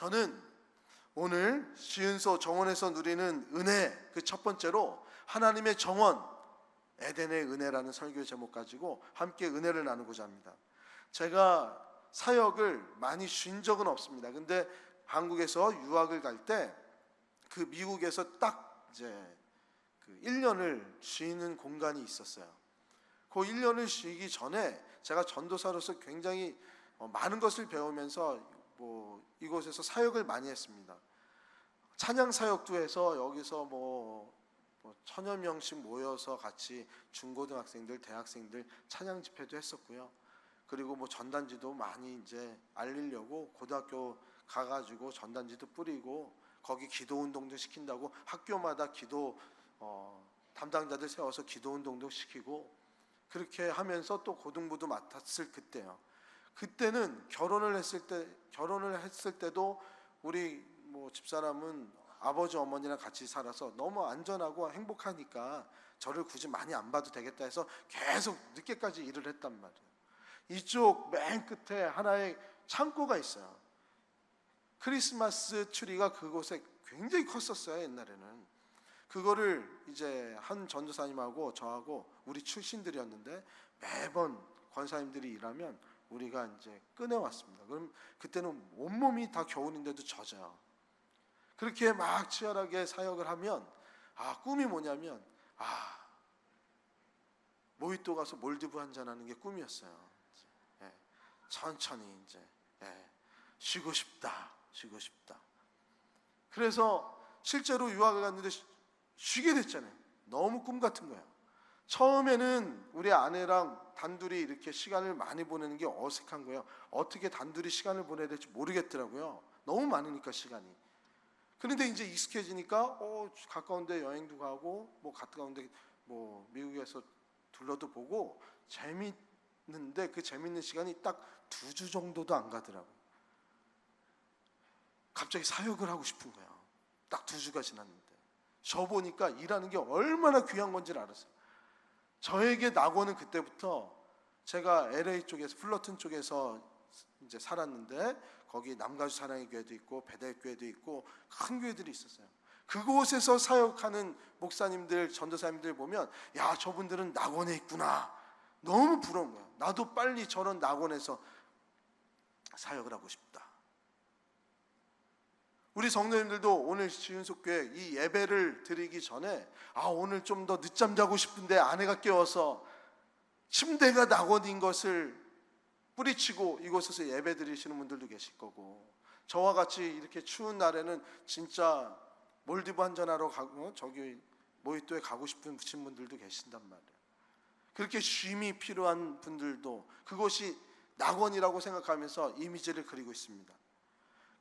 저는 오늘 시은소 정원에서 누리는 은혜 그 첫 번째로 하나님의 정원 에덴의 은혜라는 설교 제목 가지고 함께 은혜를 나누고자 합니다. 제가 사역을 많이 쉰 적은 없습니다. 근데 한국에서 유학을 갈 때 그 미국에서 딱 이제 그 1년을 쉬는 공간이 있었어요. 그 1년을 쉬기 전에 제가 전도사로서 굉장히 많은 것을 배우면서 이곳에서 사역을 많이 했습니다. 찬양 사역도 해서 여기서 천여 명씩 모여서 같이 중고등학생들, 대학생들 찬양 집회도 했었고요. 그리고 전단지도 많이 이제 알리려고 고등학교 가가지고 전단지도 뿌리고 거기 기도 운동도 시킨다고 학교마다 기도 담당자들 세워서 기도 운동도 시키고 그렇게 하면서 또 고등부도 맡았을 그때요. 그때는 결혼을 했을 때도 우리 집사람은 아버지 어머니랑 같이 살아서 너무 안전하고 행복하니까 저를 굳이 많이 안 봐도 되겠다 해서 계속 늦게까지 일을 했단 말이에요. 이쪽 맨 끝에 하나의 창고가 있어요. 크리스마스 트리가 그곳에 굉장히 컸었어요. 옛날에는 그거를 이제 한 전도사님하고 저하고 우리 출신들이었는데 매번 권사님들이 일하면 우리가 이제 꺼내왔습니다. 그럼 그때는 온몸이 다 겨울인데도 젖어요. 그렇게 막 치열하게 사역을 하면 꿈이 뭐냐면 모히또 가서 몰디브 한잔하는 게 꿈이었어요. 천천히 이제 쉬고 싶다. 그래서 실제로 유학을 갔는데 쉬게 됐잖아요. 너무 꿈 같은 거예요. 처음에는 우리 아내랑 단둘이 이렇게 시간을 많이 보내는 게 어색한 거예요. 어떻게 단둘이 시간을 보내야 될지 모르겠더라고요. 너무 많으니까 시간이. 그런데 이제 익숙해지니까 가까운 데 여행도 가고 가까운 데 미국에서 둘러도 보고 재밌는데 그 재밌는 시간이 딱 2주 정도도 안 가더라고요. 갑자기 사역을 하고 싶은 거예요. 딱 2주가 지났는데 쉬어보니까 일하는 게 얼마나 귀한 건지를 알았어요. 저에게 낙원은 그때부터 제가 LA 쪽에서 플러튼 쪽에서 이제 살았는데 거기 남가주 사랑의 교회도 있고 베델 교회도 있고 큰 교회들이 있었어요. 그곳에서 사역하는 목사님들, 전도사님들 보면 저분들은 낙원에 있구나. 너무 부러운 거예요. 나도 빨리 저런 낙원에서 사역을 하고 싶다. 우리 성도님들도 오늘 시은속교회 이 예배를 드리기 전에 오늘 좀 더 늦잠 자고 싶은데 아내가 깨워서 침대가 낙원인 것을 뿌리치고 이곳에서 예배 드리시는 분들도 계실 거고 저와 같이 이렇게 추운 날에는 진짜 몰디브 한잔하러 가고 저기 모히또에 가고 싶은 분들도 계신단 말이에요. 그렇게 쉼이 필요한 분들도 그것이 낙원이라고 생각하면서 이미지를 그리고 있습니다.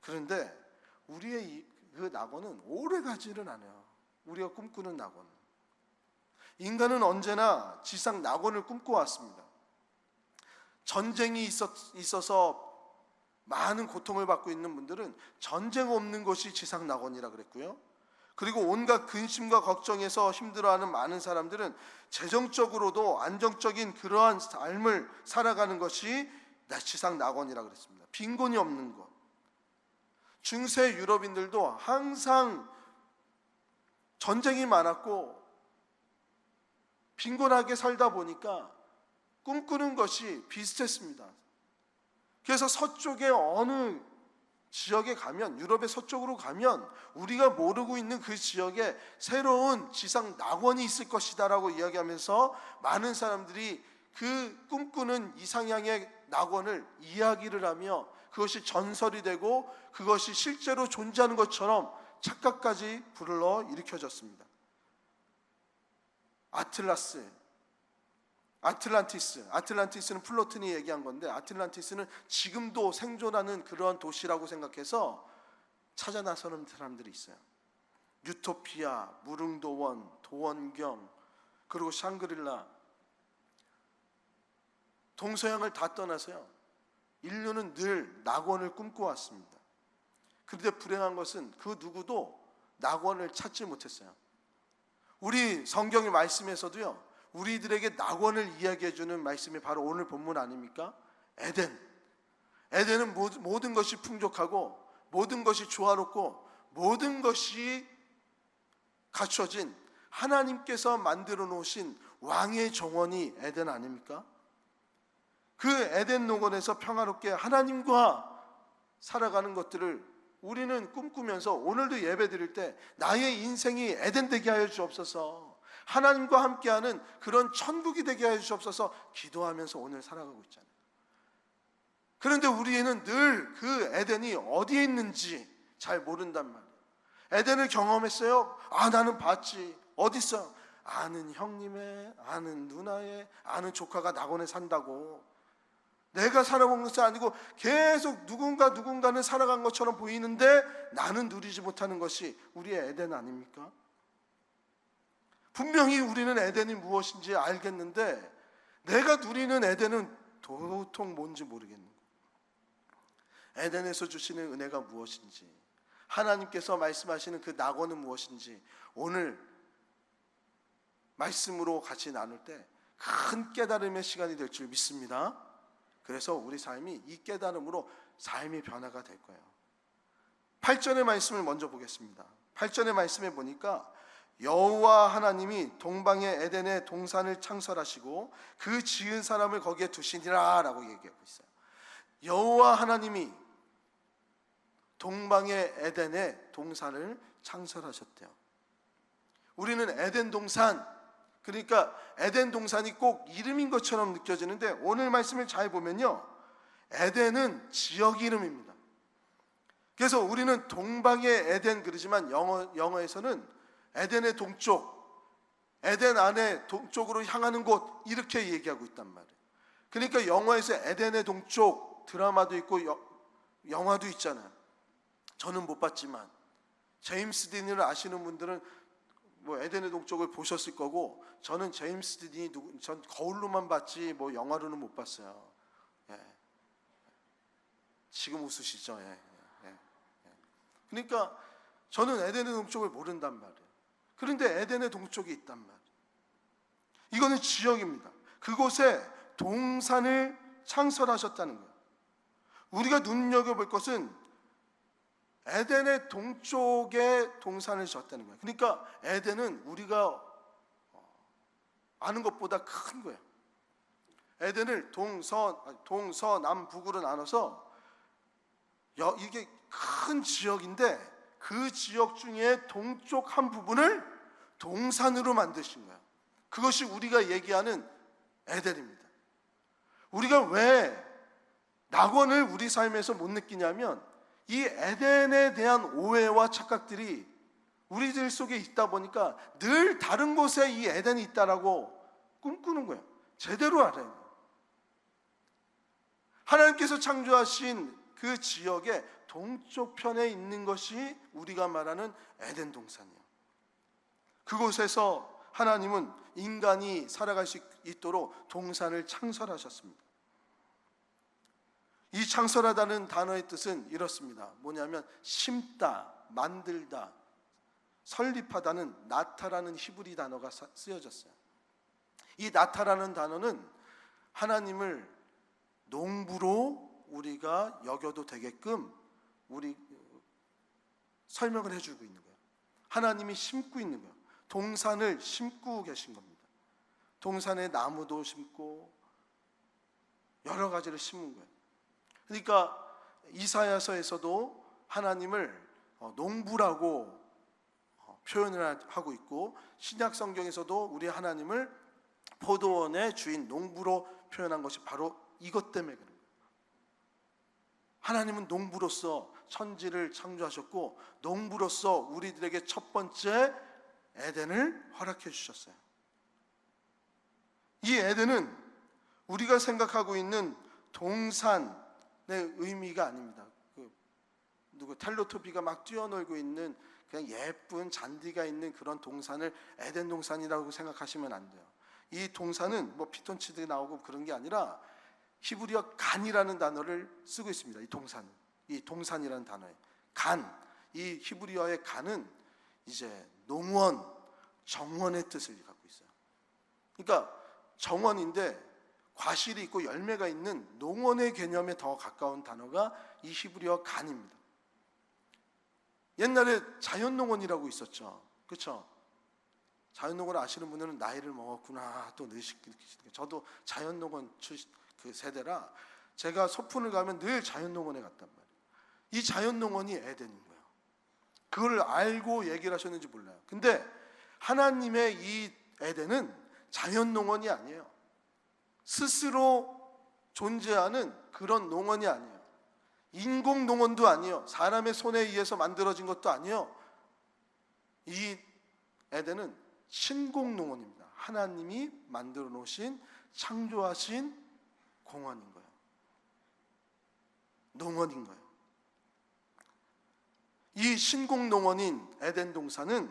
그런데 우리의 그 낙원은 오래 가지는 않아요. 우리가 꿈꾸는 낙원. 인간은 언제나 지상 낙원을 꿈꿔왔습니다. 전쟁이 있어서 많은 고통을 받고 있는 분들은 전쟁 없는 곳이 지상 낙원이라 그랬고요. 그리고 온갖 근심과 걱정에서 힘들어하는 많은 사람들은 재정적으로도 안정적인 그러한 삶을 살아가는 것이 지상 낙원이라 그랬습니다. 빈곤이 없는 것. 중세 유럽인들도 항상 전쟁이 많았고 빈곤하게 살다 보니까 꿈꾸는 것이 비슷했습니다. 그래서 서쪽의 어느 지역에 가면, 유럽의 서쪽으로 가면 우리가 모르고 있는 그 지역에 새로운 지상 낙원이 있을 것이다 라고 이야기하면서 많은 사람들이 그 꿈꾸는 이상향의 낙원을 이야기를 하며 그것이 전설이 되고 그것이 실제로 존재하는 것처럼 착각까지 불러 일으켜졌습니다. 아틀란티스는 플로튼이 얘기한 건데 아틀란티스는 지금도 생존하는 그러한 도시라고 생각해서 찾아 나서는 사람들이 있어요. 유토피아, 무릉도원, 도원경, 그리고 샹그릴라, 동서양을 다 떠나서요. 인류는 늘 낙원을 꿈꿔왔습니다. 그런데 불행한 것은 그 누구도 낙원을 찾지 못했어요. 우리 성경의 말씀에서도요, 우리들에게 낙원을 이야기해주는 말씀이 바로 오늘 본문 아닙니까? 에덴은 모든 것이 풍족하고 모든 것이 조화롭고 모든 것이 갖춰진 하나님께서 만들어 놓으신 왕의 정원이 에덴 아닙니까? 그 에덴 농원에서 평화롭게 하나님과 살아가는 것들을 우리는 꿈꾸면서 오늘도 예배 드릴 때 나의 인생이 에덴 되게 하여 주옵소서, 하나님과 함께하는 그런 천국이 되게 하여 주옵소서 기도하면서 오늘 살아가고 있잖아요. 그런데 우리는 늘 그 에덴이 어디에 있는지 잘 모른단 말이에요. 에덴을 경험했어요? 나는 봤지. 어디 있어? 아는 형님의, 아는 누나의, 아는 조카가 낙원에 산다고. 내가 살아본 것이 아니고 계속 누군가는 살아간 것처럼 보이는데 나는 누리지 못하는 것이 우리의 에덴 아닙니까? 분명히 우리는 에덴이 무엇인지 알겠는데 내가 누리는 에덴은 도통 뭔지 모르겠는 거예요. 에덴에서 주시는 은혜가 무엇인지, 하나님께서 말씀하시는 그 낙원은 무엇인지 오늘 말씀으로 같이 나눌 때 큰 깨달음의 시간이 될 줄 믿습니다. 그래서 우리 삶이 이 깨달음으로 삶의 변화가 될 거예요. 8절의 말씀을 먼저 보겠습니다. 8절의 말씀에 보니까 여호와 하나님이 동방의 에덴의 동산을 창설하시고 그 지은 사람을 거기에 두시니라 라고 얘기하고 있어요. 여호와 하나님이 동방의 에덴의 동산을 창설하셨대요. 우리는 에덴 동산, 그러니까 에덴 동산이 꼭 이름인 것처럼 느껴지는데 오늘 말씀을 잘 보면요, 에덴은 지역 이름입니다. 그래서 우리는 동방의 에덴 그러지만 영어에서는 에덴의 동쪽, 에덴 안에 동쪽으로 향하는 곳 이렇게 얘기하고 있단 말이에요. 그러니까 영어에서 에덴의 동쪽 드라마도 있고 영화도 있잖아요. 저는 못 봤지만 제임스 딘을 아시는 분들은 뭐 에덴의 동쪽을 보셨을 거고, 저는 제임스 딘이 전 거울로만 봤지 뭐 영화로는 못 봤어요. 예. 지금 웃으시죠? 예. 그러니까 저는 에덴의 동쪽을 모른단 말이에요. 그런데 에덴의 동쪽이 있단 말이에요. 이거는 지역입니다. 그곳에 동산을 창설하셨다는 거예요. 우리가 눈여겨볼 것은 에덴의 동쪽에 동산을 지었다는 거예요. 그러니까 에덴은 우리가 아는 것보다 큰 거예요. 에덴을 동서남북으로 나눠서 이게 큰 지역인데 그 지역 중에 동쪽 한 부분을 동산으로 만드신 거예요. 그것이 우리가 얘기하는 에덴입니다. 우리가 왜 낙원을 우리 삶에서 못 느끼냐면 이 에덴에 대한 오해와 착각들이 우리들 속에 있다 보니까 늘 다른 곳에 이 에덴이 있다라고 꿈꾸는 거예요. 제대로 알아야 돼요. 하나님께서 창조하신 그 지역의 동쪽 편에 있는 것이 우리가 말하는 에덴 동산이에요. 그곳에서 하나님은 인간이 살아갈 수 있도록 동산을 창설하셨습니다. 이 창설하다는 단어의 뜻은 이렇습니다. 뭐냐면 심다, 만들다, 설립하다는 나타라는 히브리 단어가 쓰여졌어요. 이 나타라는 단어는 하나님을 농부로 우리가 여겨도 되게끔 우리 설명을 해주고 있는 거예요. 하나님이 심고 있는 거예요. 동산을 심고 계신 겁니다. 동산에 나무도 심고 여러 가지를 심은 거예요. 그러니까 이사야서에서도 하나님을 농부라고 표현을 하고 있고, 신약 성경에서도 우리 하나님을 포도원의 주인 농부로 표현한 것이 바로 이것 때문에 그런 거예요. 하나님은 농부로서 천지를 창조하셨고 농부로서 우리들에게 첫 번째 에덴을 허락해 주셨어요. 이 에덴은 우리가 생각하고 있는 동산의 의미가 아닙니다. 텔레토비가 막 뛰어놀고 있는 그냥 예쁜 잔디가 있는 그런 동산을 에덴 동산이라고 생각하시면 안 돼요. 이 동산은 뭐 피톤치드 나오고 그런 게 아니라 히브리어 간이라는 단어를 쓰고 있습니다. 이 동산이라는 단어에 간, 이 히브리어의 간은 이제 농원, 정원의 뜻을 갖고 있어요. 그러니까 정원인데 과실이 있고 열매가 있는 농원의 개념에 더 가까운 단어가 이 히브리어 간입니다. 옛날에 자연농원이라고 있었죠. 그렇죠? 자연농원 아시는 분들은 나이를 먹었구나 또 느끼시는 거예요. 저도 자연농원 그 세대라 제가 소풍을 가면 늘 자연농원에 갔단 말이에요. 이 자연농원이 에덴인 거예요. 그걸 알고 얘기를 하셨는지 몰라요. 근데 하나님의 이 에덴은 자연농원이 아니에요. 스스로 존재하는 그런 농원이 아니에요. 인공농원도 아니에요. 사람의 손에 의해서 만들어진 것도 아니에요. 이 에덴은 신공농원입니다. 하나님이 만들어 놓으신 창조하신 공원인 거예요. 농원인 거예요. 이 신공농원인 에덴 동산은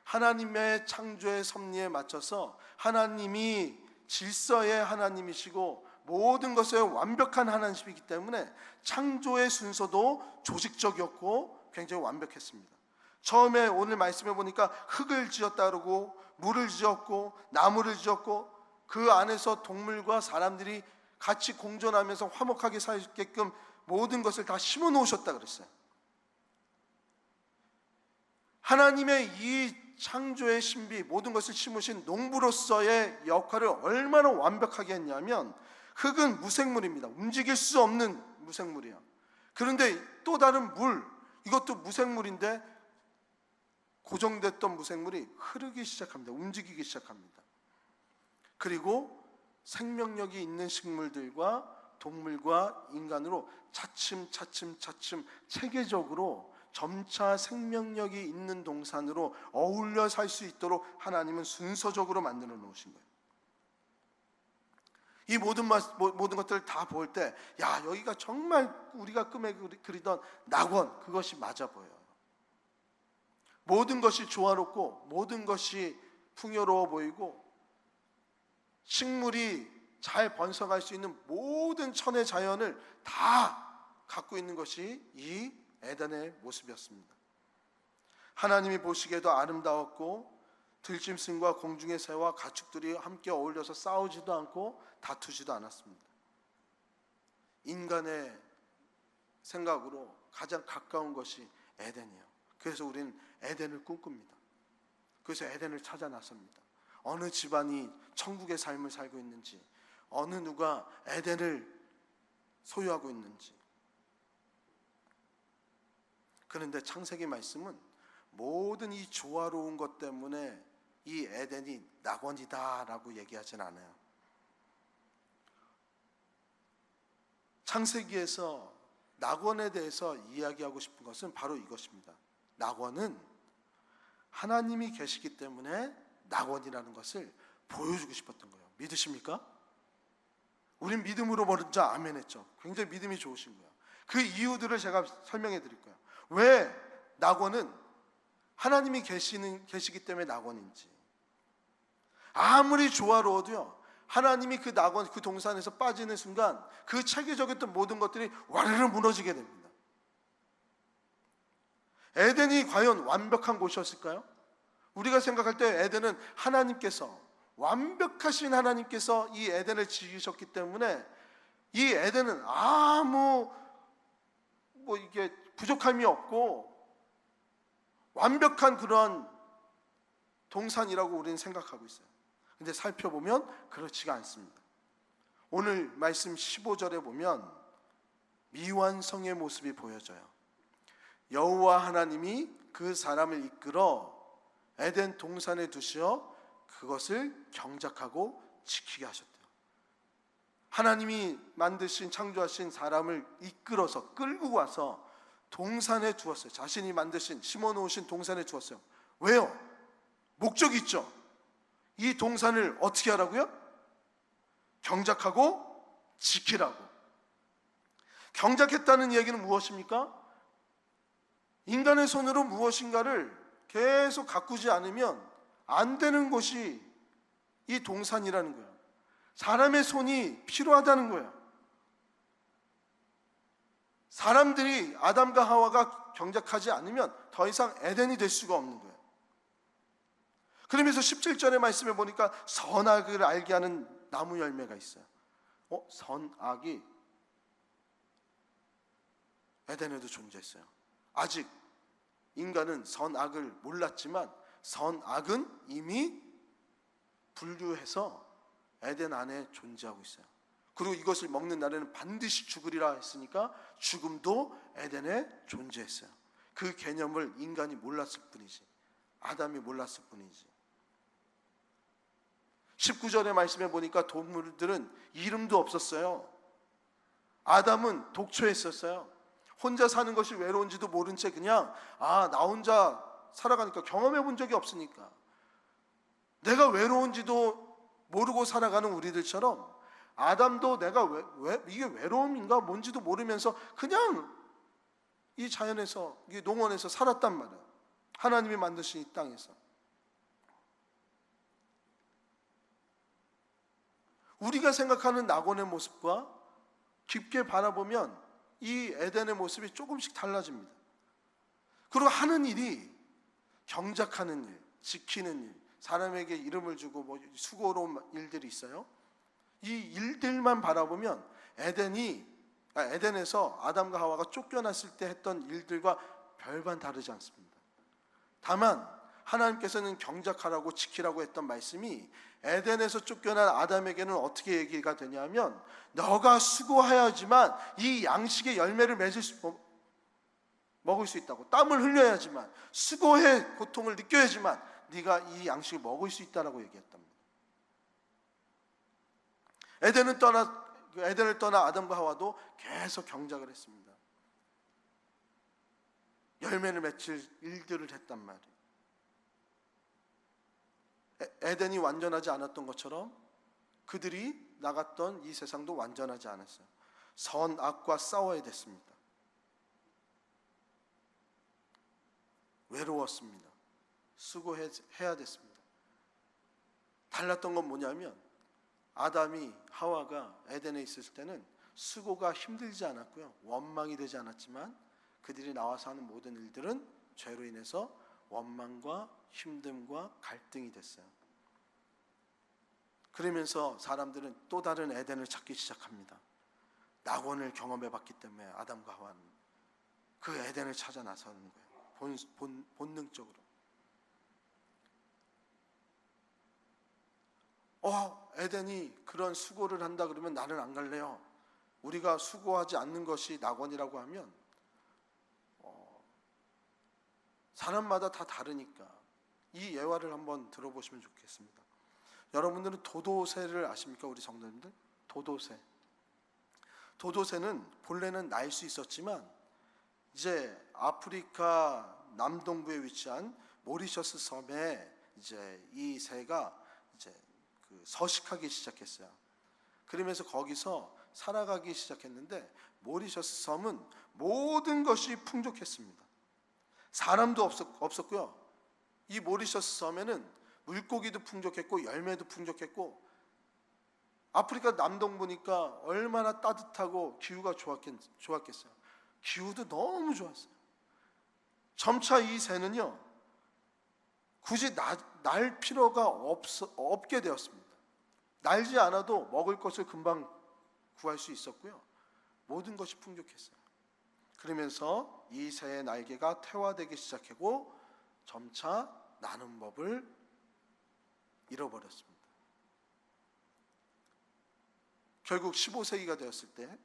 하나님의 창조의 섭리에 맞춰서 하나님이 질서의 하나님이시고 모든 것에 완벽한 하나님이기 때문에 창조의 순서도 조직적이었고 굉장히 완벽했습니다. 처음에 오늘 말씀해 보니까 흙을 지었다 그러고 물을 지었고 나무를 지었고 그 안에서 동물과 사람들이 같이 공존하면서 화목하게 살 수 있게끔 모든 것을 다 심어 놓으셨다 그랬어요. 하나님의 이 창조의 신비, 모든 것을 심으신 농부로서의 역할을 얼마나 완벽하게 했냐면 흙은 무생물입니다. 움직일 수 없는 무생물이야. 그런데 또 다른 물, 이것도 무생물인데 고정됐던 무생물이 흐르기 시작합니다. 움직이기 시작합니다. 그리고 생명력이 있는 식물들과 동물과 인간으로 차츰 체계적으로 점차 생명력이 있는 동산으로 어울려 살 수 있도록 하나님은 순서적으로 만들어 놓으신 거예요. 이 모든 것들을 다 볼 때, 야, 여기가 정말 우리가 꿈에 그리던 낙원, 그것이 맞아 보여요. 모든 것이 조화롭고 모든 것이 풍요로워 보이고 식물이 잘 번성할 수 있는 모든 천의 자연을 다 갖고 있는 것이 이 에덴의 모습이었습니다. 하나님이 보시기에도 아름다웠고 들짐승과 공중의 새와 가축들이 함께 어울려서 싸우지도 않고 다투지도 않았습니다. 인간의 생각으로 가장 가까운 것이 에덴이에요. 그래서 우리는 에덴을 꿈꿉니다. 그래서 에덴을 찾아 나섭니다. 어느 집안이 천국의 삶을 살고 있는지, 어느 누가 에덴을 소유하고 있는지. 그런데 창세기 말씀은 모든 이 조화로운 것 때문에 이 에덴이 낙원이다라고 얘기하진 않아요. 창세기에서 낙원에 대해서 이야기하고 싶은 것은 바로 이것입니다. 낙원은 하나님이 계시기 때문에 낙원이라는 것을 보여주고 싶었던 거예요. 믿으십니까? 우린 믿음으로 먼저 아멘 했죠. 굉장히 믿음이 좋으신 거예요. 그 이유들을 제가 설명해 드릴 거예요. 왜 낙원은 하나님이 계시기 때문에 낙원인지. 아무리 조화로워도요, 하나님이 그 낙원, 그 동산에서 빠지는 순간 그 체계적이었던 모든 것들이 와르르 무너지게 됩니다. 에덴이 과연 완벽한 곳이었을까요? 우리가 생각할 때 에덴은 하나님께서, 완벽하신 하나님께서 이 에덴을 지으셨기 때문에 이 에덴은 아무 이게 부족함이 없고 완벽한 그런 동산이라고 우리는 생각하고 있어요. 근데 살펴보면 그렇지가 않습니다. 오늘 말씀 15절에 보면 미완성의 모습이 보여져요. 여호와 하나님이 그 사람을 이끌어 에덴 동산에 두시어 그것을 경작하고 지키게 하셨대요. 하나님이 만드신, 창조하신 사람을 이끌어서 끌고 와서 동산에 두었어요. 자신이 만드신, 심어놓으신 동산에 두었어요. 왜요? 목적이 있죠. 이 동산을 어떻게 하라고요? 경작하고 지키라고. 경작했다는 얘기는 무엇입니까? 인간의 손으로 무엇인가를 계속 가꾸지 않으면 안 되는 것이 이 동산이라는 거예요. 사람의 손이 필요하다는 거예요. 사람들이, 아담과 하와가 경작하지 않으면 더 이상 에덴이 될 수가 없는 거예요. 그러면서 17절의 말씀에 보니까 선악을 알게 하는 나무 열매가 있어요. 선악이 에덴에도 존재했어요. 아직 인간은 선악을 몰랐지만 선악은 이미 분류해서 에덴 안에 존재하고 있어요. 그리고 이것을 먹는 날에는 반드시 죽으리라 했으니까 죽음도 에덴에 존재했어요. 그 개념을 인간이 몰랐을 뿐이지, 아담이 몰랐을 뿐이지. 19절의 말씀에 보니까 동물들은 이름도 없었어요. 아담은 독초했었어요. 혼자 사는 것이 외로운지도 모른 채 그냥 나 혼자 살아가니까, 경험해 본 적이 없으니까, 내가 외로운지도 모르고 살아가는 우리들처럼 아담도 내가 왜 이게 외로움인가 뭔지도 모르면서 그냥 이 자연에서, 이 농원에서 살았단 말이에요. 하나님이 만드신 이 땅에서. 우리가 생각하는 낙원의 모습과 깊게 바라보면 이 에덴의 모습이 조금씩 달라집니다. 그리고 하는 일이 경작하는 일, 지키는 일, 사람에게 이름을 주고 수고로운 일들이 있어요. 이 일들만 바라보면 에덴에서 아담과 하와가 쫓겨났을 때 했던 일들과 별반 다르지 않습니다. 다만 하나님께서는 경작하라고 지키라고 했던 말씀이 에덴에서 쫓겨난 아담에게는 어떻게 얘기가 되냐면, 너가 수고해야지만 이 양식의 열매를 먹을 수 있다고, 땀을 흘려야지만, 수고해 고통을 느껴야지만 네가 이 양식을 먹을 수 있다라고 얘기했답니다. 에덴을 떠나 아담과 하와도 계속 경작을 했습니다. 열매를 맺힐 일들을 했단 말이에요. 에덴이 완전하지 않았던 것처럼 그들이 나갔던 이 세상도 완전하지 않았어요. 선악과 싸워야 됐습니다. 외로웠습니다. 수고해야 됐습니다. 달랐던 건 뭐냐면, 아담이 하와가 에덴에 있을 때는 수고가 힘들지 않았고요, 원망이 되지 않았지만, 그들이 나와서 하는 모든 일들은 죄로 인해서 원망과 힘듦과 갈등이 됐어요. 그러면서 사람들은 또 다른 에덴을 찾기 시작합니다. 낙원을 경험해 봤기 때문에 아담과 하와는 그 에덴을 찾아 나서는 거예요. 본능적으로. 에덴이 그런 수고를 한다 그러면 나는 안 갈래요. 우리가 수고하지 않는 것이 낙원이라고 하면 사람마다 다 다르니까 이 예화를 한번 들어보시면 좋겠습니다. 여러분들은 도도새를 아십니까? 우리 성도님들? 도도새는 본래는 날 수 있었지만 이제 아프리카 남동부에 위치한 모리셔스 섬에 이제 이 새가 이제 서식하기 시작했어요. 그러면서 거기서 살아가기 시작했는데, 모리셔스 섬은 모든 것이 풍족했습니다. 사람도 없었고요. 이 모리셔스 섬에는 물고기도 풍족했고 열매도 풍족했고, 아프리카 남동부니까 얼마나 따뜻하고 기후가 좋았겠어요. 기후도 너무 좋았어요. 점차 이 새는요, 굳이 날 필요가 없게 되었습니다. 날지 않아도 먹을 것을 금방 구할 수 있었고요, 모든 것이 풍족했어요. 그러면서 이 새의 날개가 퇴화되기 시작하고 점차 나는 법을 잃어버렸습니다. 결국 15세기가 되었을 때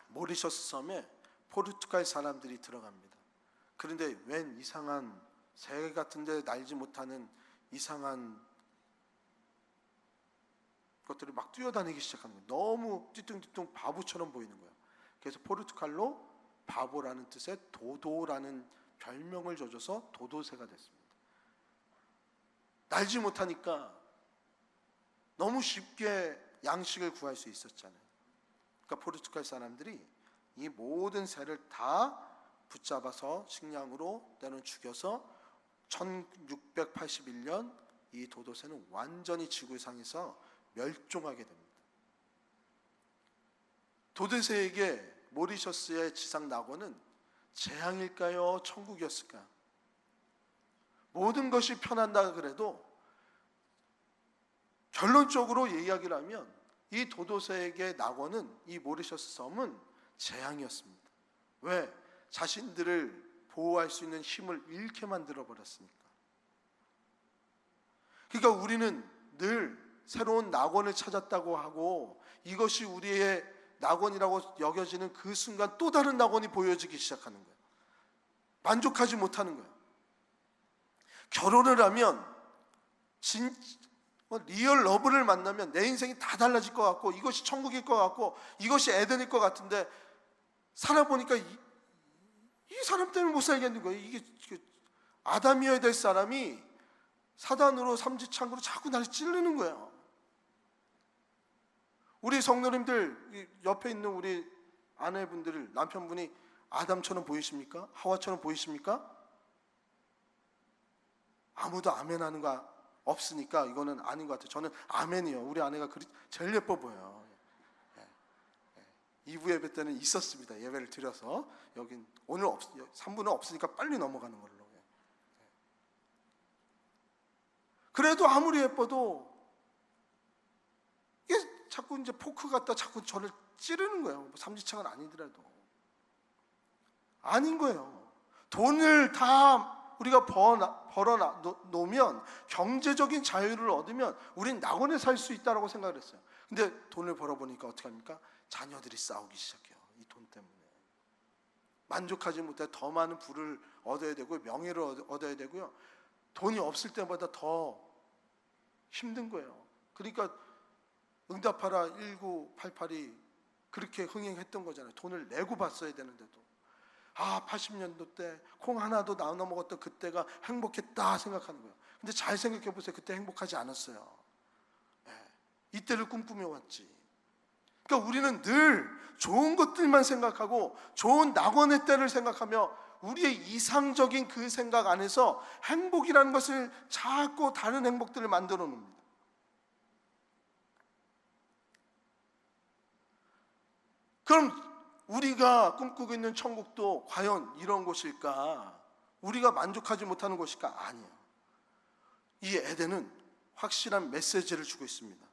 모리셔스 섬에 포르투갈 사람들이 들어갑니다. 그런데 웬 이상한 새 같은 데 날지 못하는 이상한 것들이 막 뛰어다니기 시작하는 거예요. 너무 뒤뚱뒤뚱 바보처럼 보이는 거예요. 그래서 포르투갈로 바보라는 뜻의 도도라는 별명을 줘줘서 도도새가 됐습니다. 날지 못하니까 너무 쉽게 양식을 구할 수 있었잖아요. 그러니까 포르투갈 사람들이 이 모든 새를 다 붙잡아서 식량으로 때는 죽여서 1681년 이 도도새는 완전히 지구상에서 멸종하게 됩니다. 도도새에게 모리셔스의 지상 낙원은 재앙일까요? 천국이었을까요? 모든 것이 편한다 그래도 결론적으로 이야기를 하면 이 도도새에게 낙원은, 이 모리셔스 섬은 재앙이었습니다. 왜? 자신들을 보호할 수 있는 힘을 잃게 만들어 버렸으니까. 그러니까 우리는 늘 새로운 낙원을 찾았다고 하고 이것이 우리의 낙원이라고 여겨지는 그 순간 또 다른 낙원이 보여지기 시작하는 거예요. 만족하지 못하는 거예요. 결혼을 하면 리얼 러브를 만나면 내 인생이 다 달라질 것 같고 이것이 천국일 것 같고 이것이 에덴일 것 같은데 살아보니까 이 사람 때문에 못 살겠는 거예요. 이게 아담이어야 될 사람이 사단으로 삼지창으로 자꾸 나를 찌르는 거예요. 우리 성도님들 옆에 있는 우리 아내분들, 남편분이 아담처럼 보이십니까? 하와처럼 보이십니까? 아무도 아멘 하는 거 없으니까 이거는 아닌 것 같아요. 저는 아멘이요. 우리 아내가 제일 예뻐 보여요. 2부 예배 때는 있었습니다. 예배를 드려서 여긴 오늘 3부는 없으니까 빨리 넘어가는 걸로. 그래도 아무리 예뻐도 이게 자꾸 이제 포크 갖다 자꾸 저를 찌르는 거예요. 삼지창은 아니더라도 아닌 거예요. 돈을 다 우리가 벌어 놓으면 경제적인 자유를 얻으면 우린 낙원에 살 수 있다라고 생각을 했어요. 근데 돈을 벌어보니까 어떻게 합니까? 자녀들이 싸우기 시작해요. 이 돈 때문에 만족하지 못해 더 많은 부를 얻어야 되고 명예를 얻어야 되고요. 돈이 없을 때마다 더 힘든 거예요. 그러니까 응답하라 1988이 그렇게 흥행했던 거잖아요. 돈을 내고 봤어야 되는데도 80년도 때 콩 하나도 나눠 먹었던 그때가 행복했다 생각하는 거예요. 근데 잘 생각해 보세요. 그때 행복하지 않았어요. 이때를 꿈꾸며 왔지. 그러니까 우리는 늘 좋은 것들만 생각하고 좋은 낙원의 때를 생각하며 우리의 이상적인 그 생각 안에서 행복이라는 것을 자꾸 다른 행복들을 만들어 놓습니다. 그럼 우리가 꿈꾸고 있는 천국도 과연 이런 곳일까? 우리가 만족하지 못하는 곳일까? 아니에요. 이 에덴은 확실한 메시지를 주고 있습니다.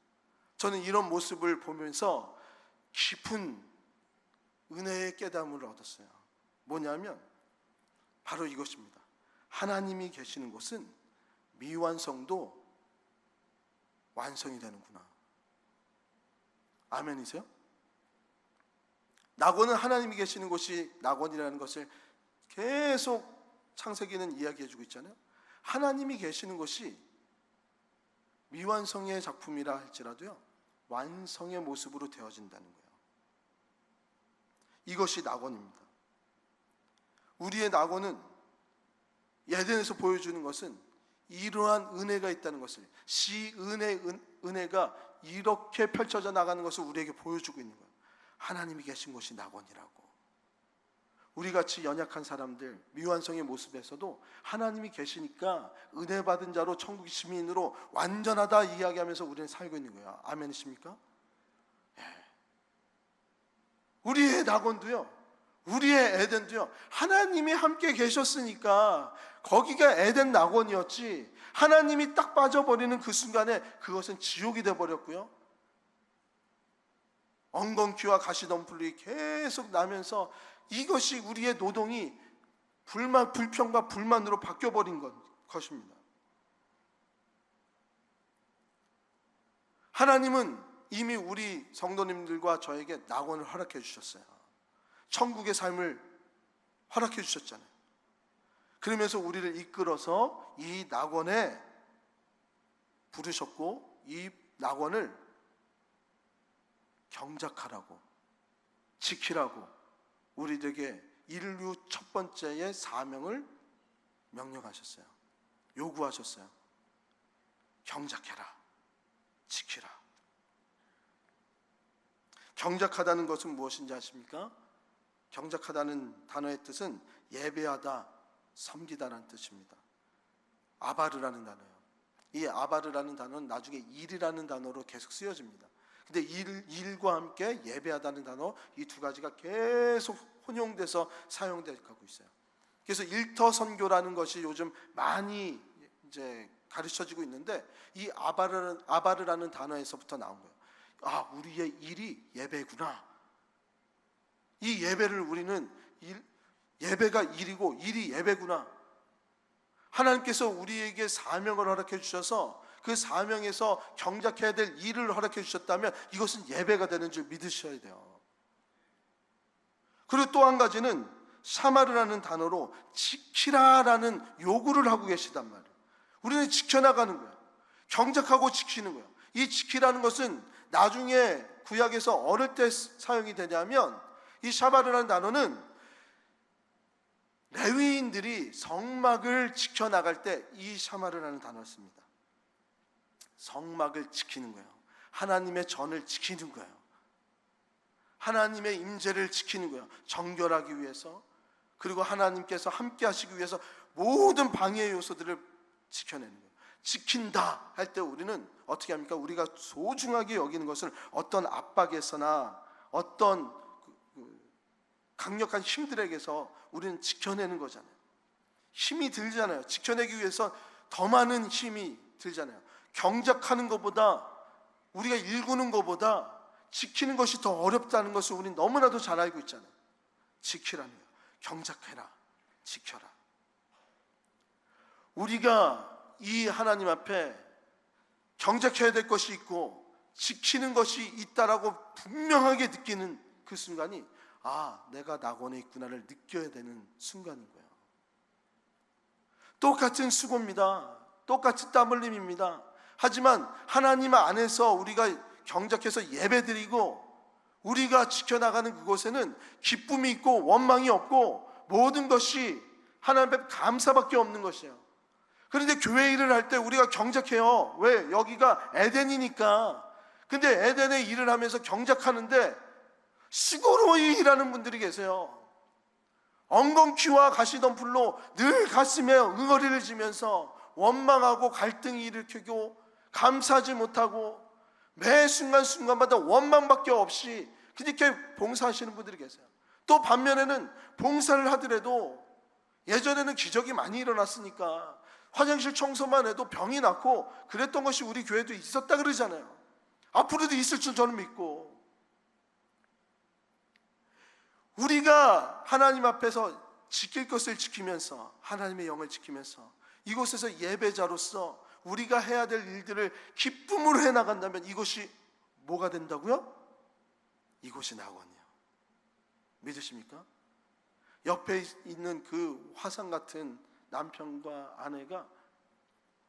저는 이런 모습을 보면서 깊은 은혜의 깨달음을 얻었어요. 뭐냐면 바로 이것입니다. 하나님이 계시는 곳은 미완성도 완성이 되는구나. 아멘이세요? 낙원은 하나님이 계시는 곳이 낙원이라는 것을 계속 창세기는 이야기해주고 있잖아요. 하나님이 계시는 곳이 미완성의 작품이라 할지라도요 완성의 모습으로 되어진다는 거예요. 이것이 낙원입니다. 우리의 낙원은 에덴에서 보여주는 것은 이러한 은혜가 있다는 것을, 은혜가 이렇게 펼쳐져 나가는 것을 우리에게 보여주고 있는 거예요. 하나님이 계신 곳이 낙원이라고. 우리같이 연약한 사람들, 미완성의 모습에서도 하나님이 계시니까 은혜 받은 자로 천국 시민으로 완전하다 이야기하면서 우리는 살고 있는 거예요. 아멘이십니까? 우리의 낙원도요, 우리의 에덴도요, 하나님이 함께 계셨으니까 거기가 에덴 낙원이었지, 하나님이 딱 빠져버리는 그 순간에 그것은 지옥이 되어버렸고요, 엉겅퀴와 가시덤불이 계속 나면서 이것이 우리의 노동이 불평과 불만으로 바뀌어버린 것입니다. 하나님은 이미 우리 성도님들과 저에게 낙원을 허락해 주셨어요. 천국의 삶을 허락해 주셨잖아요. 그러면서 우리를 이끌어서 이 낙원에 부르셨고 이 낙원을 경작하라고, 지키라고 우리에게 인류 첫 번째의 사명을 명령하셨어요. 요구하셨어요. 경작해라, 지키라. 경작하다는 것은 무엇인지 아십니까? 경작하다는 단어의 뜻은 예배하다, 섬기다라는 뜻입니다. 아바르라는 단어예요. 이 아바르라는 단어는 나중에 일이라는 단어로 계속 쓰여집니다. 근데 일과 함께 예배하다는 단어, 이 두 가지가 계속 혼용돼서 사용되고 있어요. 그래서 일터선교라는 것이 요즘 많이 이제 가르쳐지고 있는데, 이 아바르라는 단어에서부터 나온 거예요. 아, 우리의 일이 예배구나. 이 예배를 우리는 예배가 일이고 일이 예배구나. 하나님께서 우리에게 사명을 허락해 주셔서 그 사명에서 경작해야 될 일을 허락해 주셨다면 이것은 예배가 되는 줄 믿으셔야 돼요. 그리고 또 한 가지는 샤마르라는 단어로 지키라라는 요구를 하고 계시단 말이에요. 우리는 지켜나가는 거예요. 경작하고 지키는 거예요. 이 지키라는 것은 나중에 구약에서 어느 때 사용이 되냐면, 이 샤마르라는 단어는 레위인들이 성막을 지켜나갈 때 이 샤마르라는 단어를 씁니다. 성막을 지키는 거예요. 하나님의 전을 지키는 거예요. 하나님의 임재를 지키는 거예요. 정결하기 위해서, 그리고 하나님께서 함께 하시기 위해서 모든 방해의 요소들을 지켜내는 거예요. 지킨다 할 때 우리는 어떻게 합니까? 우리가 소중하게 여기는 것을 어떤 압박에서나 어떤 강력한 힘들에게서 우리는 지켜내는 거잖아요. 힘이 들잖아요. 지켜내기 위해서 더 많은 힘이 들잖아요. 경작하는 것보다, 우리가 일구는 것보다 지키는 것이 더 어렵다는 것을 우리는 너무나도 잘 알고 있잖아요. 지키라는 거예요. 경작해라, 지켜라. 우리가 이 하나님 앞에 경작해야 될 것이 있고 지키는 것이 있다라고 분명하게 느끼는 그 순간이, 아, 내가 낙원에 있구나를 느껴야 되는 순간인 거예요. 똑같은 수고입니다. 똑같은 땀 흘림입니다. 하지만 하나님 안에서 우리가 경작해서 예배드리고 우리가 지켜나가는 그곳에는 기쁨이 있고 원망이 없고 모든 것이 하나님 앞에 감사밖에 없는 것이에요. 그런데 교회 일을 할 때 우리가 경작해요. 왜? 여기가 에덴이니까. 근데 에덴의 일을 하면서 경작하는데 수고로이 일하는 분들이 계세요. 엉겅퀴와 가시덤불로 늘 가슴에 응어리를 지면서 원망하고 갈등이 일으키고 감사하지 못하고 매 순간순간마다 원망밖에 없이 그렇게 봉사하시는 분들이 계세요. 또 반면에는 봉사를 하더라도 예전에는 기적이 많이 일어났으니까 화장실 청소만 해도 병이 낫고 그랬던 것이 우리 교회도 있었다 그러잖아요. 앞으로도 있을 줄 저는 믿고, 우리가 하나님 앞에서 지킬 것을 지키면서 하나님의 영을 지키면서 이곳에서 예배자로서 우리가 해야 될 일들을 기쁨으로 해나간다면 이것이 뭐가 된다고요? 이곳이 낙원이에요. 믿으십니까? 옆에 있는 그 화상 같은 남편과 아내가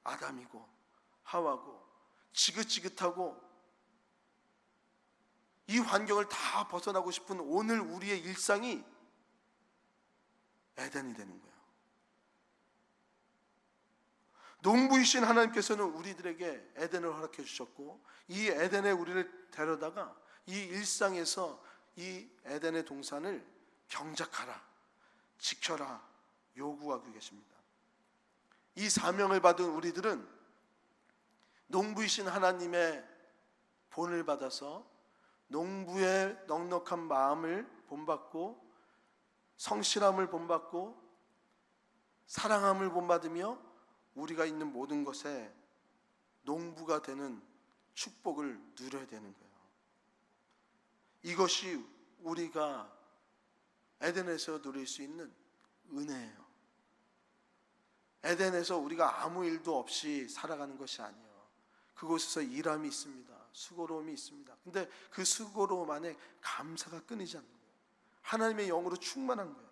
아담이고 하와고 지긋지긋하고 이 환경을 다 벗어나고 싶은 오늘 우리의 일상이 에덴이 되는 거예요. 농부이신 하나님께서는 우리들에게 에덴을 허락해 주셨고 이 에덴에 우리를 데려다가 이 일상에서 이 에덴의 동산을 경작하라, 지켜라 요구하고 계십니다. 이 사명을 받은 우리들은 농부이신 하나님의 본을 받아서 농부의 넉넉한 마음을 본받고 성실함을 본받고 사랑함을 본받으며 우리가 있는 모든 것에 농부가 되는 축복을 누려야 되는 거예요. 이것이 우리가 에덴에서 누릴 수 있는 은혜예요. 에덴에서 우리가 아무 일도 없이 살아가는 것이 아니에요. 그곳에서 일함이 있습니다. 수고로움이 있습니다. 근데 그 수고로움 안에 감사가 끊이지 않는 거예요. 하나님의 영으로 충만한 거예요.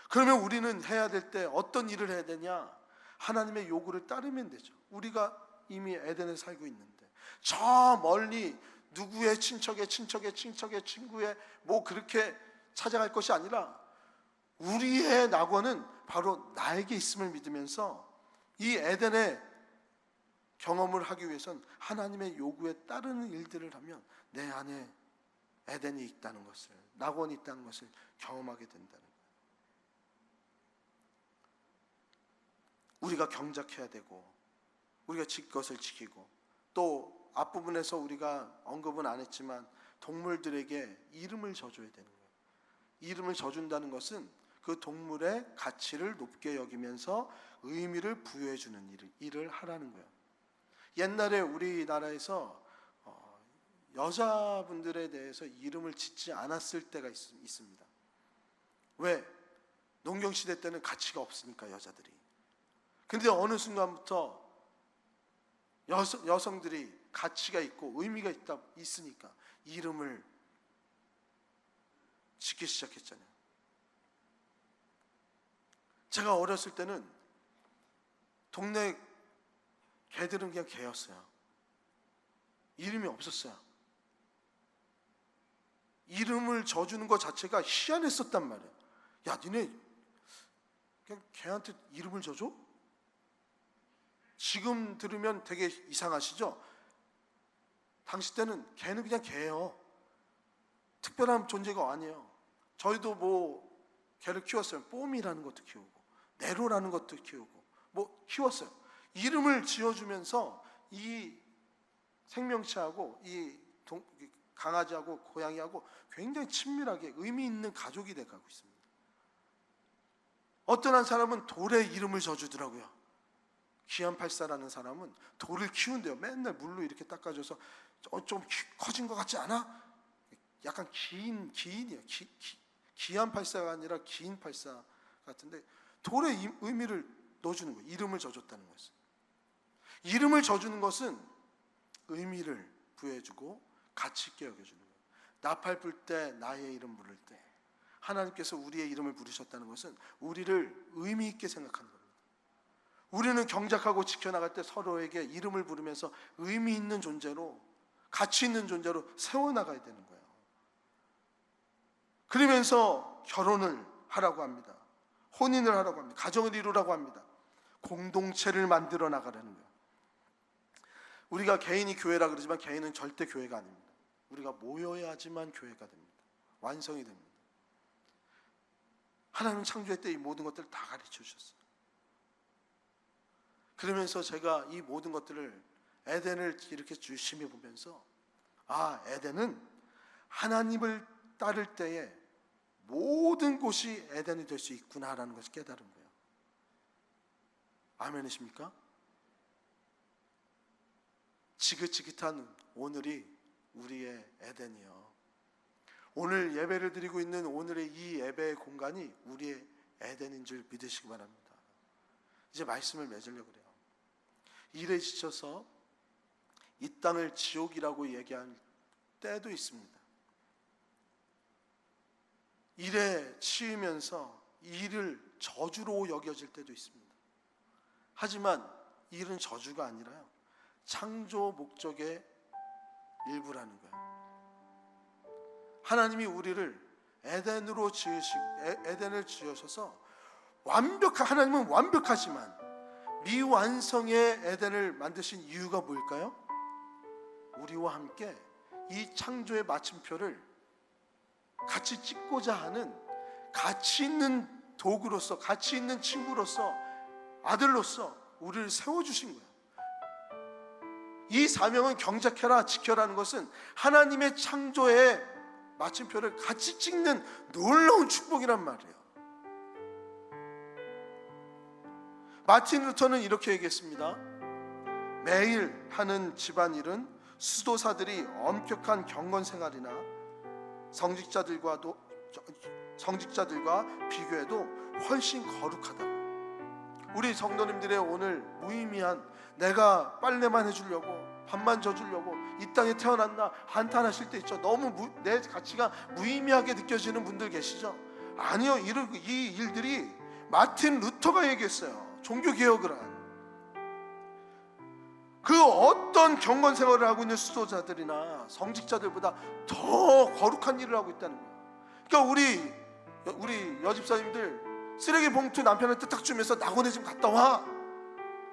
그러면 우리는 해야 될 때 어떤 일을 해야 되냐? 하나님의 요구를 따르면 되죠. 우리가 이미 에덴에 살고 있는데 저 멀리 누구의 친척의 친구의 뭐 그렇게 찾아갈 것이 아니라 우리의 낙원은 바로 나에게 있음을 믿으면서 이 에덴의 경험을 하기 위해서는 하나님의 요구에 따르는 일들을 하면 내 안에 에덴이 있다는 것을, 낙원이 있다는 것을 경험하게 된다는 거예요. 우리가 경작해야 되고 우리가 지킬 것을 지키고 또 앞부분에서 우리가 언급은 안 했지만 동물들에게 이름을 져줘야 되는 거예요. 이름을 져준다는 것은 그 동물의 가치를 높게 여기면서 의미를 부여해주는 일을 하라는 거예요. 옛날에 우리나라에서 여자분들에 대해서 이름을 짓지 않았을 때가 있습니다. 왜? 농경시대 때는 가치가 없으니까 여자들이. 근데 어느 순간부터 여성들이 가치가 있고 의미가 있으니까 이름을 짓기 시작했잖아요. 제가 어렸을 때는 동네 개들은 그냥 개였어요. 이름이 없었어요. 이름을 져주는 것 자체가 희한했었단 말이에요. 야, 니네 그냥 개한테 이름을 져줘? 지금 들으면 되게 이상하시죠? 당시 때는 개는 그냥 개예요. 특별한 존재가 아니에요. 저희도 뭐 개를 키웠어요. 뽀미라는 것도 키우고 네로라는 것도 키우고 뭐 키웠어요. 이름을 지어주면서 이 생명체하고 이 강아지하고 고양이하고 굉장히 친밀하게 의미 있는 가족이 돼가고 있습니다. 어떤 한 사람은 돌에 이름을 져주더라고요. 기안84라는 사람은 돌을 키운대요. 맨날 물로 이렇게 닦아줘서 좀 커진 것 같지 않아? 약간 기인이에요. 기안84가 아니라 기인84 같은데 돌에 의미를 넣어주는 거예요. 이름을 져줬다는 것은. 이름을 져주는 것은 의미를 부여해주고 가치 있게 여겨주는 거예요. 나팔 불 때 나의 이름 부를 때 하나님께서 우리의 이름을 부르셨다는 것은 우리를 의미 있게 생각하는 겁니다. 우리는 경작하고 지켜나갈 때 서로에게 이름을 부르면서 의미 있는 존재로 가치 있는 존재로 세워나가야 되는 거예요. 그러면서 결혼을 하라고 합니다. 혼인을 하라고 합니다. 가정을 이루라고 합니다. 공동체를 만들어 나가라는 거예요. 우리가 개인이 교회라 그러지만 개인은 절대 교회가 아닙니다. 우리가 모여야지만 교회가 됩니다. 완성이 됩니다. 하나님은 창조할 때 이 모든 것들을 다 가르쳐 주셨어요. 그러면서 제가 이 모든 것들을 에덴을 이렇게 유심히 보면서 에덴은 하나님을 따를 때에 모든 곳이 에덴이 될 수 있구나라는 것을 깨달은 거예요. 아멘이십니까? 지긋지긋한 오늘이 우리의 에덴이요. 오늘 예배를 드리고 있는 오늘의 이 예배의 공간이 우리의 에덴인 줄 믿으시기 바랍니다. 이제 말씀을 맺으려고 그래요. 일에 지쳐서 이 땅을 지옥이라고 얘기할 때도 있습니다. 일에 치이면서 일을 저주로 여겨질 때도 있습니다. 하지만 일은 저주가 아니라요, 창조 목적의 일부라는 거예요. 하나님이 우리를 에덴으로 에덴을 지으셔서 하나님은 완벽하지만 미완성의 에덴을 만드신 이유가 뭘까요? 우리와 함께 이 창조의 마침표를 같이 찍고자 하는 가치 있는 도구로서, 가치 있는 친구로서, 아들로서 우리를 세워주신 거예요. 이 사명은 경작해라, 지켜라는 것은 하나님의 창조의 마침표를 같이 찍는 놀라운 축복이란 말이에요. 마틴 루터는 이렇게 얘기했습니다. 매일 하는 집안일은 수도사들이 엄격한 경건 생활이나 성직자들과 비교해도 훨씬 거룩하다고. 우리 성도님들의 오늘 무의미한 내가 빨래만 해주려고, 밥만 져주려고 이 땅에 태어났나 한탄하실 때 있죠. 너무 내 가치가 무의미하게 느껴지는 분들 계시죠. 아니요, 이 일들이 마틴 루터가 얘기했어요. 종교개혁을 한 그 어떤 경건 생활을 하고 있는 수도자들이나 성직자들보다 더 거룩한 일을 하고 있다는 거예요. 그러니까 우리 여집사님들 쓰레기 봉투 남편한테 딱 주면서 낙원에 좀 갔다 와,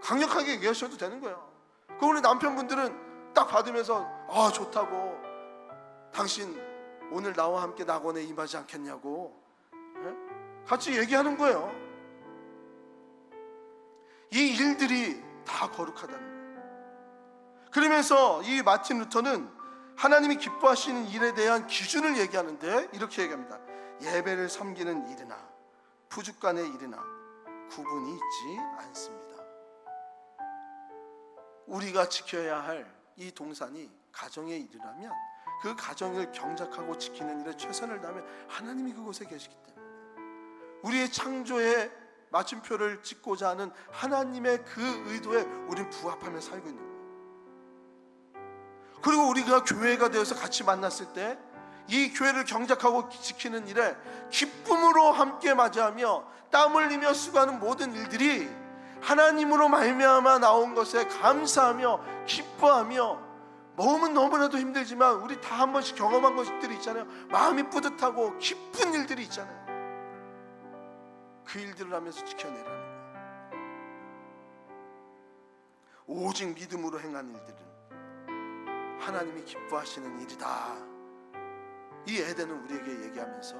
강력하게 얘기하셔도 되는 거예요. 그 우리 남편분들은 딱 받으면서 좋다고, 당신 오늘 나와 함께 낙원에 임하지 않겠냐고 같이 얘기하는 거예요. 이 일들이 다 거룩하다는 거예요. 그러면서 이 마틴 루터는 하나님이 기뻐하시는 일에 대한 기준을 얘기하는데 이렇게 얘기합니다. 예배를 섬기는 일이나 부죽간의 일이나 구분이 있지 않습니다. 우리가 지켜야 할 이 동산이 가정의 일이라면 그 가정을 경작하고 지키는 일에 최선을 다하면 하나님이 그곳에 계시기 때문에 우리의 창조의 마침표를 찍고자 하는 하나님의 그 의도에 우리는 부합하며 살고 있는 거예요. 그리고 우리가 교회가 되어서 같이 만났을 때 이 교회를 경작하고 지키는 일에 기쁨으로 함께 맞이하며 땀 흘리며 수고하는 모든 일들이 하나님으로 말미암아 나온 것에 감사하며 기뻐하며, 몸은 너무나도 힘들지만 우리 다 한 번씩 경험한 것들이 있잖아요. 마음이 뿌듯하고 기쁜 일들이 있잖아요. 그 일들을 하면서 지켜내라는 거예요. 오직 믿음으로 행한 일들은 하나님이 기뻐하시는 일이다. 이 에덴은 우리에게 얘기하면서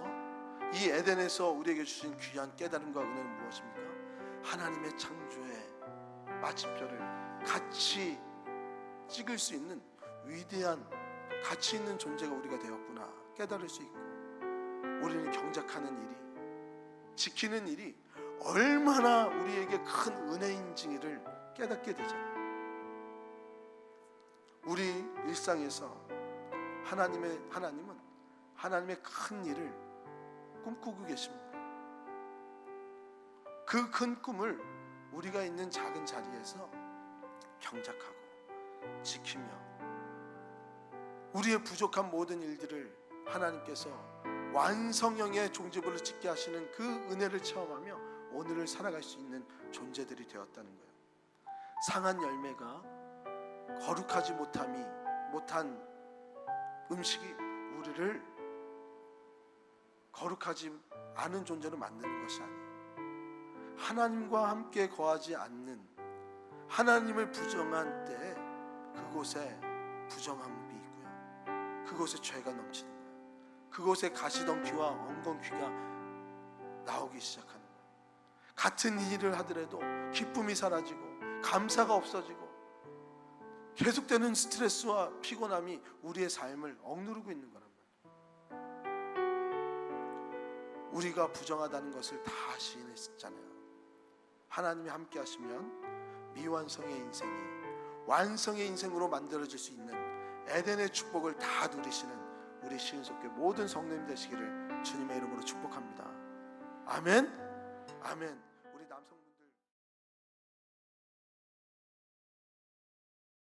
이 에덴에서 우리에게 주신 귀한 깨달음과 은혜는 무엇입니까? 하나님의 창조의 마침표를 같이 찍을 수 있는 위대한 가치 있는 존재가 우리가 되었구나 깨달을 수 있고, 우리는 경작하는 일이, 지키는 일이 얼마나 우리에게 큰 은혜인지를 깨닫게 되잖아요. 우리 일상에서 하나님은 하나님의 큰 일을 꿈꾸고 계십니다. 그 큰 꿈을 우리가 있는 작은 자리에서 경작하고 지키며 우리의 부족한 모든 일들을 하나님께서 완성형의 종지부를 찍게 하시는 그 은혜를 체험하며 오늘을 살아갈 수 있는 존재들이 되었다는 거예요. 상한 열매가 거룩하지 못한 음식이 우리를 거룩하지 않은 존재로 만드는 것이 아니에요. 하나님과 함께 거하지 않는, 하나님을 부정한 때에 그곳에 부정함이 있고요, 그곳에 죄가 넘치는 거예요. 그곳에 가시덩기와 엉겅퀴가 나오기 시작하는 거예요. 같은 일을 하더라도 기쁨이 사라지고 감사가 없어지고 계속되는 스트레스와 피곤함이 우리의 삶을 억누르고 있는 거란 말이에요. 우리가 부정하다는 것을 다 시인했잖아요. 하나님이 함께 하시면 미완성의 인생이 완성의 인생으로 만들어질 수 있는 에덴의 축복을 다 누리시는 우리 시은석교회 모든 성도님 되시기를 주님의 이름으로 축복합니다. 아멘. 아멘.